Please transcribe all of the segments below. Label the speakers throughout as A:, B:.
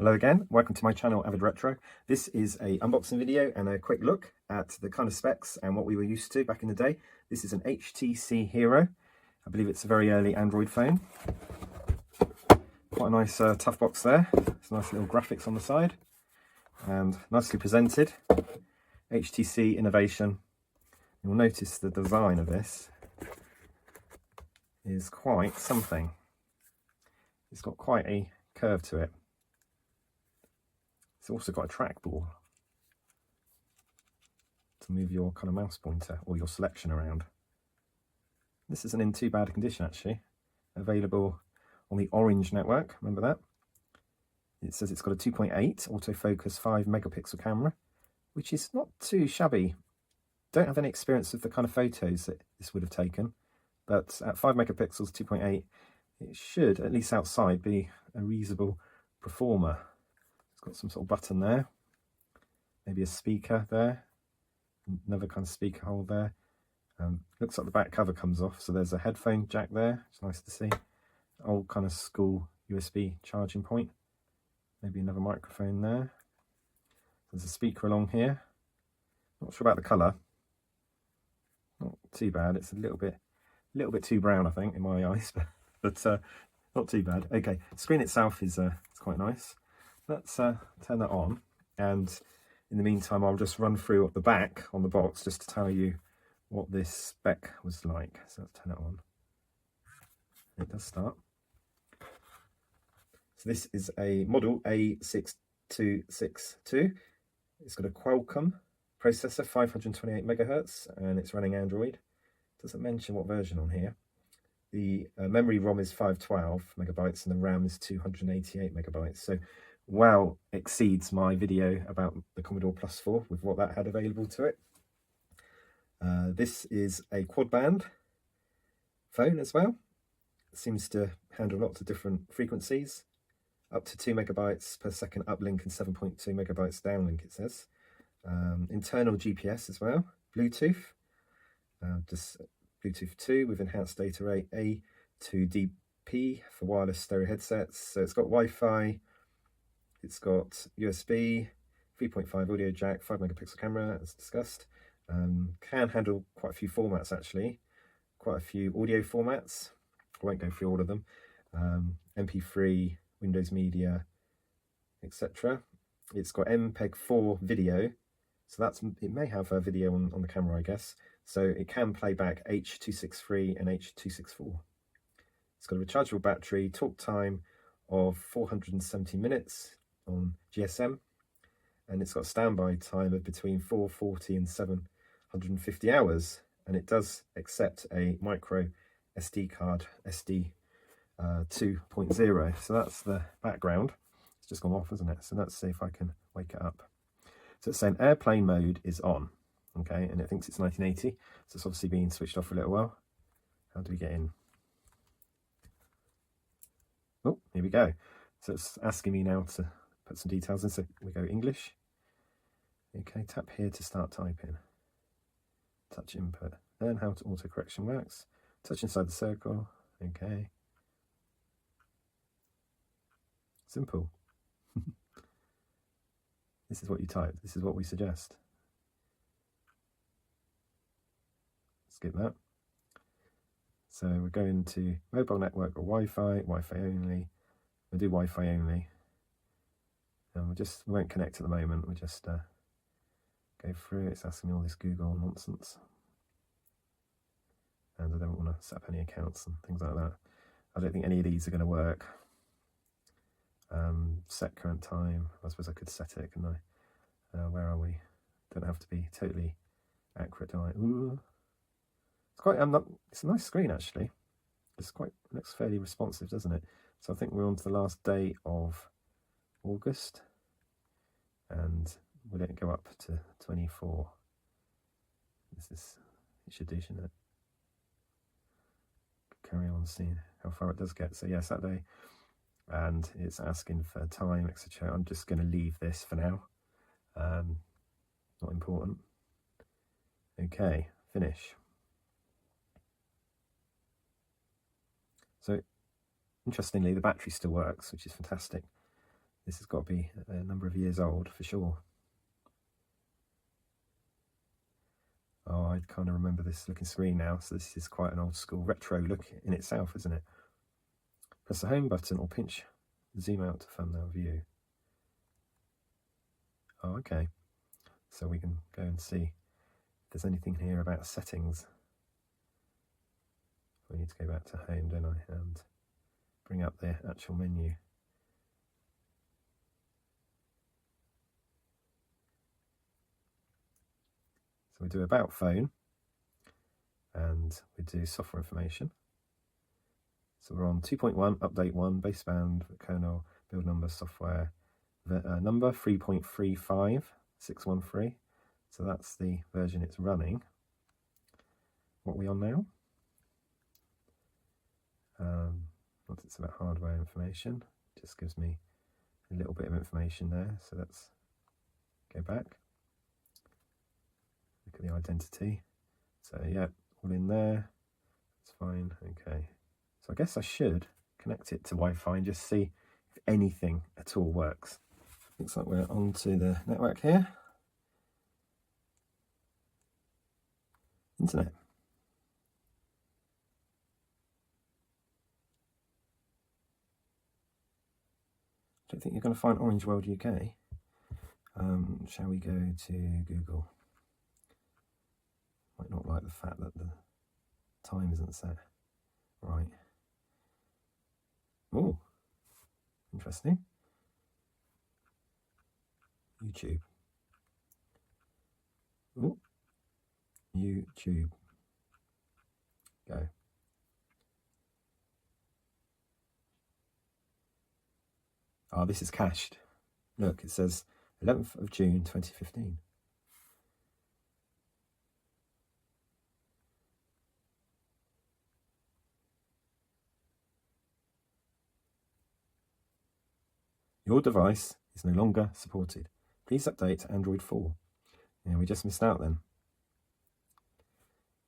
A: Hello again, welcome to my channel Avid Retro. This is a unboxing video and a quick look at the kind of specs and what we were used to back in the day. This is an HTC Hero. I believe it's a very early Android phone. Quite a nice tough box there. It's nice little graphics on the side and nicely presented. HTC innovation. You'll notice the design of this is quite something. It's got quite a curve to it. It's also got a trackball to move your kind of mouse pointer or your selection around. This isn't in too bad a condition actually. Available on the Orange network, remember that? It says it's got a 2.8 autofocus 5 megapixel camera, which is not too shabby. Don't have any experience of the kind of photos that this would have taken, but at 5 megapixels, 2.8, it should, at least outside, be a reasonable performer. It's got some sort of button there, maybe a speaker there, another kind of speaker hole there. Looks like the back cover comes off, so there's a headphone jack there. It's nice to see. Old kind of school USB charging point. Maybe another microphone there. There's a speaker along here. Not sure about the colour. Not too bad. It's a little bit too brown, I think, in my eyes, but not too bad. Okay, the screen itself is it's quite nice. Let's turn that on, and in the meantime I'll just run through at the back on the box just to tell you what this spec was like. So let's turn it on. It does start. So this is a model A6262. It's got a Qualcomm processor, 528 megahertz, and it's running Android. It doesn't mention what version on here. The memory ROM is 512 megabytes and the RAM is 288 megabytes. So well exceeds my video about the Commodore Plus 4 with what that had available to it. This is a quad band phone as well. It seems to handle lots of different frequencies, up to 2 megabytes per second uplink and 7.2 megabytes downlink, it says. Internal GPS as well, Bluetooth, just Bluetooth 2 with enhanced data rate, A2DP for wireless stereo headsets. So it's got Wi-Fi, it's got USB, 3.5 audio jack, 5 megapixel camera as discussed. Can handle quite a few formats actually, quite a few audio formats. I won't go through all of them. MP3, Windows Media, etc. It's got MPEG-4 video, so it may have a video on the camera, I guess. So it can play back H.263 and H.264. It's got a rechargeable battery, talk time of 470 minutes on GSM, and it's got a standby time of between 440 and 750 hours, and it does accept a micro SD card, SD 2.0. So that's the background. It's just gone off, isn't it? So let's see if I can wake it up. So it's saying airplane mode is on, okay, and it thinks it's 1980, so it's obviously been switched off for a little while. How do we get in? Oh, here we go. So it's asking me now to put some details in. So we go English. Okay, tap here to start typing. Touch input. Learn how auto correction works. Touch inside the circle. Okay. Simple. This is what you type. This is what we suggest. Skip that. So we're going to mobile network or Wi-Fi, Wi-Fi only. We'll do Wi-Fi only. And we won't connect at the moment. We'll just go through. It's asking me all this Google nonsense. And I don't want to set up any accounts and things like that. I don't think any of these are going to work. Set current time. I suppose I could set it, couldn't I? Where are we? Don't have to be totally accurate, do I? Ooh. It's quite. It's a nice screen actually. Looks fairly responsive, doesn't it? So I think we're on to the last day of August, and will it go up to 24? It should do, shouldn't it? Carry on seeing how far it does get. So yeah, Saturday, and it's asking for time, etc. I'm just going to leave this for now. Not important. Okay, finish. So interestingly, the battery still works, which is fantastic. This has got to be a number of years old for sure. Oh, I kind of remember this looking screen now. So this is quite an old school retro look in itself, isn't it? Press the home button or pinch zoom out to thumbnail view. Oh, okay. So we can go and see if there's anything here about settings. We need to go back to home, don't I, and bring up the actual menu. So we do about phone, and we do software information. So we're on 2.1, update 1, baseband, kernel, build number, software, number 3.35613. So that's the version it's running. What are we on now? Once it's about hardware information, it just gives me a little bit of information there. So let's go back. Look at the identity. So yeah, all in there. That's fine. Okay. So I guess I should connect it to Wi-Fi and just see if anything at all works. Looks like we're onto the network here. Internet. I don't think you're going to find Orange World UK. Shall we go to Google? Might not like the fact that the time isn't set. Right. Oh, interesting. YouTube. Oh, YouTube. Go. Oh, this is cached. Look, it says 11th of June 2015. Your device is no longer supported. Please update to Android 4. Yeah, we just missed out then.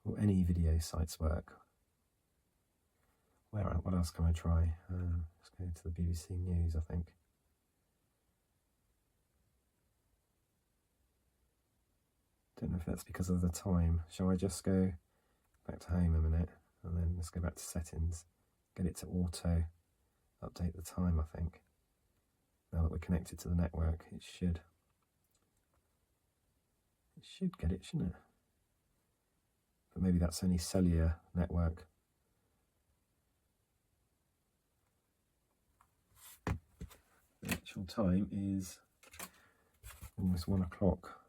A: Will any video sites work? What else can I try? Let's go to the BBC News, I think. Don't know if that's because of the time. Shall I just go back to home a minute and then let's go back to settings, get it to auto update the time, I think. Now that we're connected to the network, it should get it, shouldn't it? But maybe that's only cellular network. The actual time is almost 1 o'clock.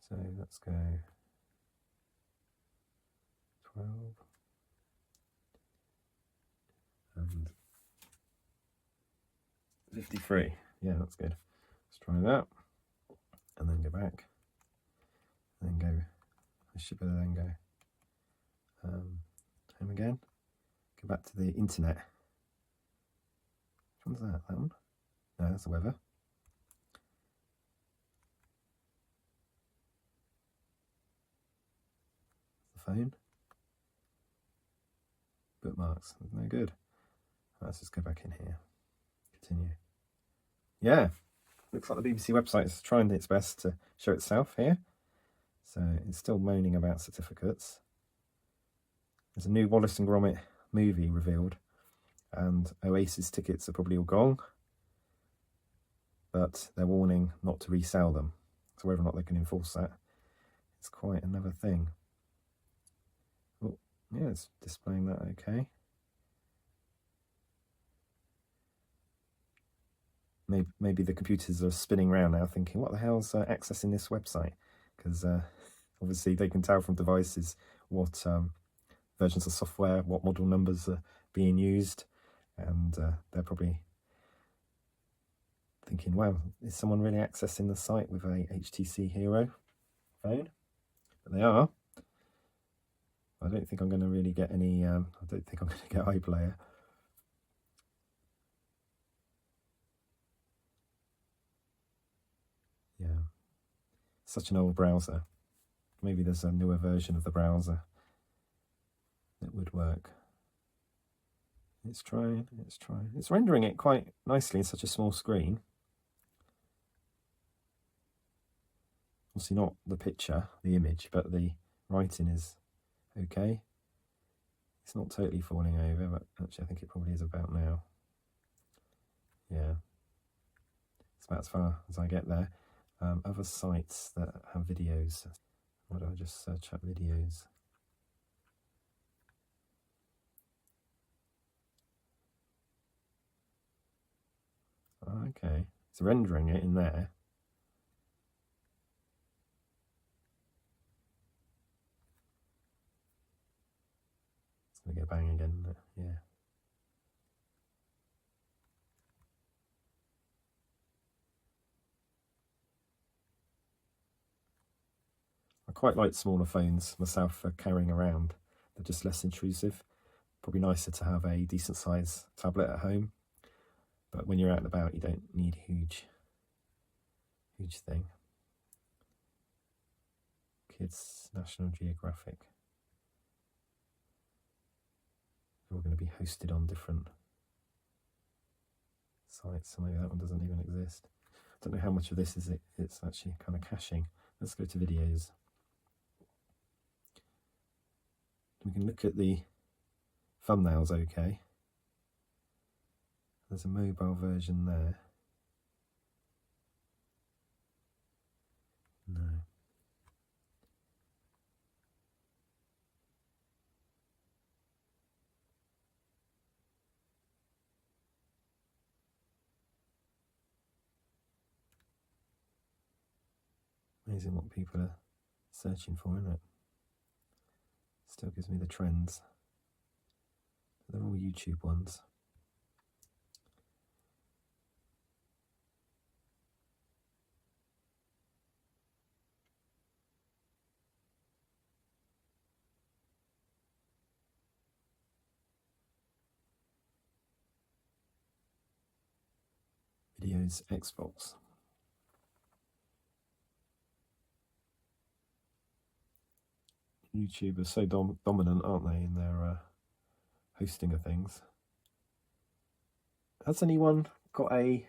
A: So let's go 12 and 53. Yeah, that's good. Let's try that and then go back and then go. I should better then go home again. Go back to the internet. Which one's that? That one? No, that's the weather. The phone. Bookmarks. No good. Let's just go back in here. Continue. Yeah, looks like the BBC website is trying its best to show itself here. So it's still moaning about certificates. There's a new Wallace and Gromit movie revealed, and Oasis tickets are probably all gone, but they're warning not to resell them. So whether or not they can enforce that, it's quite another thing. Oh, yeah, it's displaying that okay. Maybe the computers are spinning around now thinking, what the hell's accessing this website? Because obviously they can tell from devices what versions of software, what model numbers are being used, and they're probably thinking, wow, is someone really accessing the site with a HTC Hero phone? But they are. I don't think I'm going to really get any, I don't think I'm going to get iPlayer. Yeah, such an old browser. Maybe there's a newer version of the browser that would work. It's trying, it's trying. It's rendering it quite nicely in such a small screen. Obviously not the picture, the image, but the writing is okay. It's not totally falling over, but actually I think it probably is about now. Yeah, it's about as far as I get there. Other sites that have videos. Why don't I just search up videos? Okay, it's rendering it in there. It's going to go bang again, isn't it? Yeah. I quite like smaller phones myself for carrying around. They're just less intrusive. Probably nicer to have a decent size tablet at home. But when you're out and about, you don't need a huge thing. Kids, National Geographic. They're all going to be hosted on different sites, so maybe that one doesn't even exist. I don't know how much of this is it's actually kind of caching. Let's go to videos. We can look at the thumbnails okay. There's a mobile version there. No. Amazing what people are searching for, isn't it? Still gives me the trends. They're all YouTube ones. Videos, Xbox. YouTube are so dominant, aren't they, in their hosting of things. Has anyone got a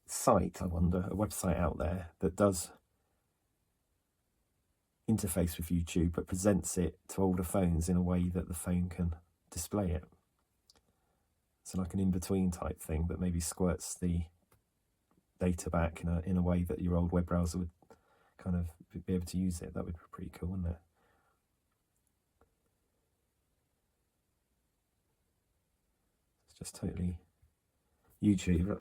A: site, I wonder, a website out there that does interface with YouTube but presents it to older phones in a way that the phone can display it? So like an in-between type thing that maybe squirts the data back in a way that your old web browser would kind of be able to use it. That would be pretty cool, wouldn't it? It's just totally YouTube.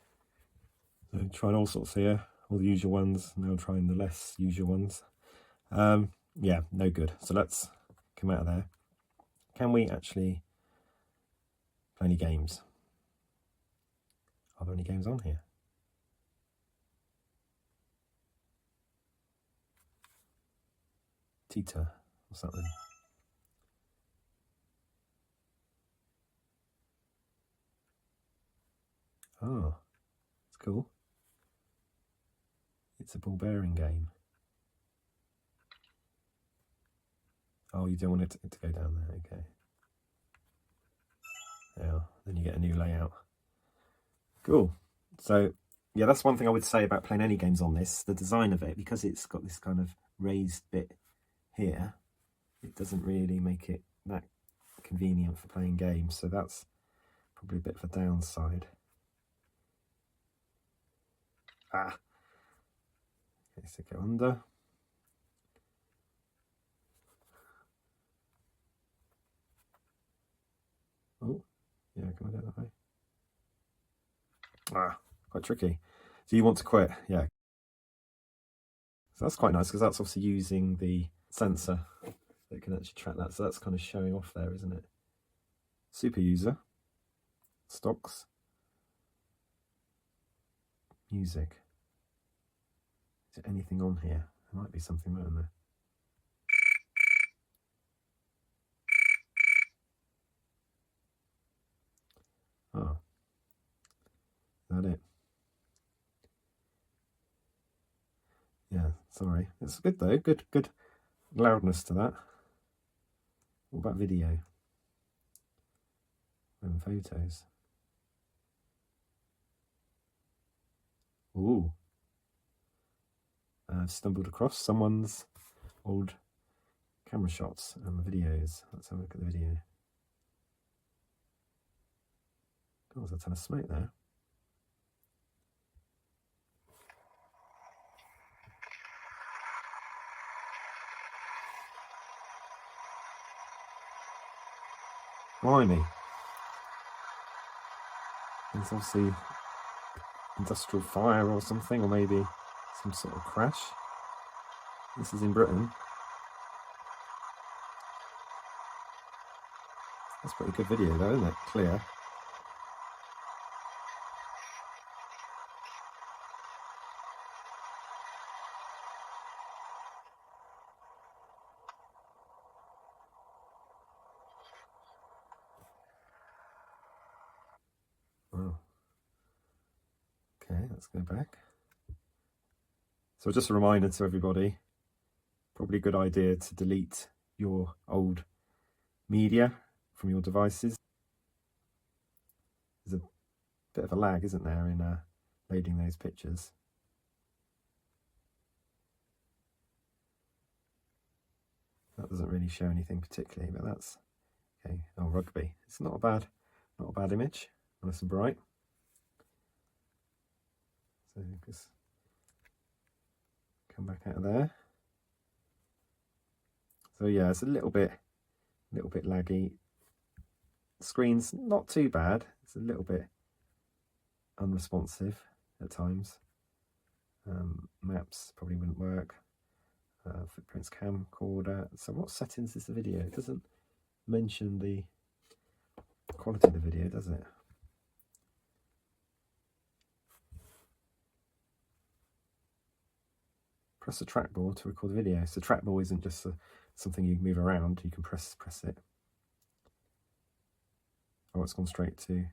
A: So trying all sorts here, all the usual ones, now trying the less usual ones. Yeah, no good. So let's come out of there. Can we actually play any games? Are there any games on here? Tita, what's that then? Oh, it's cool. It's a ball bearing game. Oh, you don't want it to go down there, okay. Yeah, then you get a new layout. Cool. So, yeah, that's one thing I would say about playing any games on this. The design of it, because it's got this kind of raised bit here, it doesn't really make it that convenient for playing games. So that's probably a bit of a downside. Ah. Okay, so go under. Oh, yeah, can I do it that way? Ah, quite tricky. So you want to quit, yeah. So that's quite nice because that's obviously using the sensor that can actually track that. So that's kind of showing off there, isn't it? Super user, stocks, music. Is there anything on here? There might be something there, isn't there? Oh, is that it? Yeah, sorry. It's good though. Good loudness to that. What about video? And photos. Ooh. I've stumbled across someone's old camera shots and videos. Let's have a look at the video. Oh, there's a ton of smoke there. Blimey. There's obviously industrial fire or something, or maybe some sort of crash. This is in Britain. That's a pretty good video though, isn't it? Clear. Wow. Okay, let's go back. So just a reminder to everybody, probably a good idea to delete your old media from your devices. There's a bit of a lag, isn't there, in loading those pictures. That doesn't really show anything particularly, but that's okay. Oh, rugby. It's not a bad image. Nice and bright. So just come back out of there. So yeah, it's a little bit laggy. The screen's not too bad. It's a little bit unresponsive at times. Maps probably wouldn't work. Footprints camcorder. So what settings is the video? It doesn't mention the quality of the video, does it? Press the trackball to record the video. So trackball isn't just something you move around. You can press it. Oh, it's gone straight to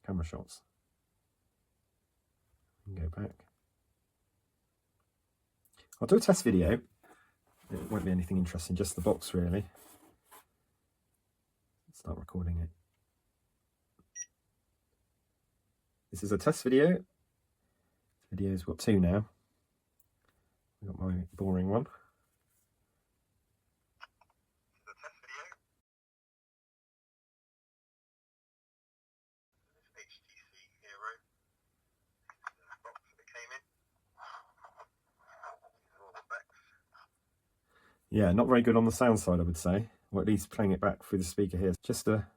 A: camera shots. And go back. I'll do a test video. It won't be anything interesting, just the box really. Let's start recording it. This is a test video. This video's got two now. I've got my boring one.
B: The test video. This HTC Hero. The box that it came in. These are all the specs.
A: Yeah, not very good on the sound side, I would say. Or at least playing it back through the speaker here. Just a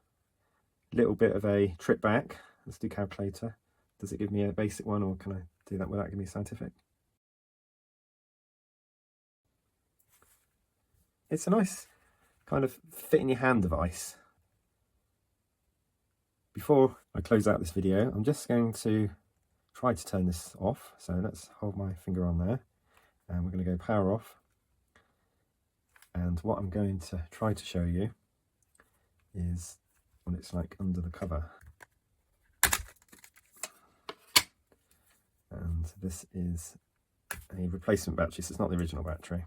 A: little bit of a trip back. Let's do calculator. Does it give me a basic one, or can I do that without giving me scientific? It's a nice kind of fit in your hand device. Before I close out this video, I'm just going to try to turn this off. So let's hold my finger on there and we're going to go power off. And what I'm going to try to show you is what it's like under the cover. And this is a replacement battery, so it's not the original battery.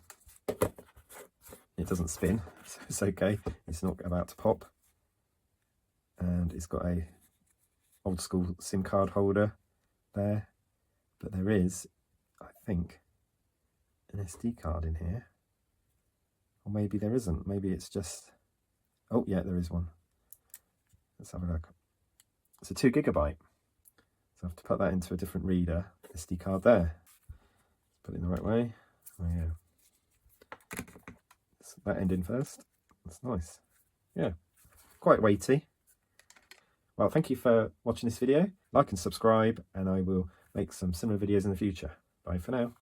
A: It doesn't spin, so it's okay. It's not about to pop. And it's got a old school SIM card holder there. But there is, I think, an SD card in here. Or maybe there isn't. Maybe it's just... Oh, yeah, there is one. Let's have a look. It's a 2 GB. So I have to put that into a different reader. SD card there. Put it in the right way. Oh, yeah. That end in first. That's nice. Yeah, quite weighty. Well, thank you for watching this video. Like and subscribe, and I will make some similar videos in the future. Bye for now.